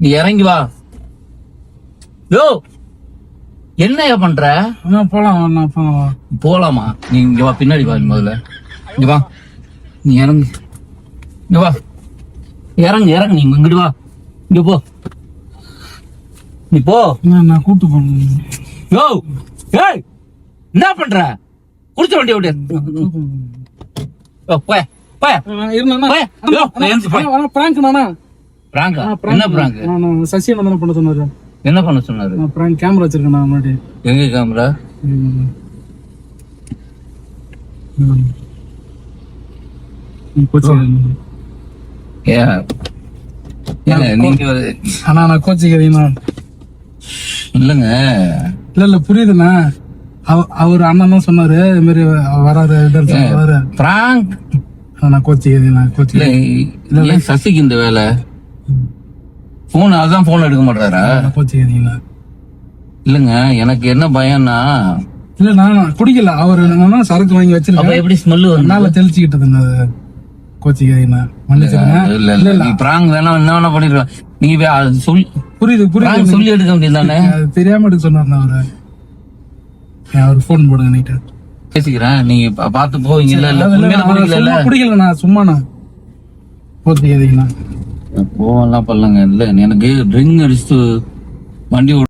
நீ இறங்கி வா. யோ என்னையா பண்ற? போலாம் போலாமா? நீ இங்க வா, பின்னாடி வா. முதல்ல இங்க வா, நீ இறங்கு. இங்க வா, இறங்கு நீ இங்கிட்டு வா. இங்க போ, நீ போ. நான் கூட்டு போனேன். யோ ஏய், என்ன பண்ற? குடிச்ச வண்டி விட்டு போய் போய். என்ன பிராங்க்? சசி என்ன பண்ண சொன்னாரு? என்ன பண்ண சொன்னாரு? பிராங்க் கேமரா வச்சிருக்கேன் நான் முன்னாடி. எங்க கேமரா? நீங்க ஆனா நான் கோச்சிக்கிறீங்கண்ணா. இல்லங்க, இல்ல புரியுதுண்ணா. அவர் அண்ணன் தான் சொன்னாரு இது மாதிரி வராரு பிராங்க். நான் கோச்சிக்கிறீங்கண்ணா. ஏன் சசிக்கு இந்த வேலை? போன் அதான் போன் எடுக்க மாட்டாரா? கோச்சிக்கிறீங்களா? இல்லங்க, எனக்கு என்ன பயம்னா, இல்ல நான் குடிக்கல. அவர் என்னன்னா சரக்கு வாங்கி வச்சிருக்கேன். எப்படி ஸ்மெல்லு நாள தெளிச்சுக்கிட்டதுங்க. கோச்சிக்கிறீங்களா? இல்ல பிராங்க் வேணா என்ன வேணா பண்ணிடுவேன். நீங்க சொல்லி புரியுது சொல்லி எடுக்க வேண்டியதானே? தெரியாம எடுக்க சொன்னார். அவர் போன் போடுங்க நைட்டு பேசிக்கிறேன். நீங்க பாத்து போவீங்க. இல்ல குடிக்கல நான் சும்மாண்ணா. கோச்சிக்கிறீங்களா? போவெல்லாம் பண்ணலங்க. இல்ல எனக்கு ட்ரிங்க் அடிச்சுட்டு வண்டி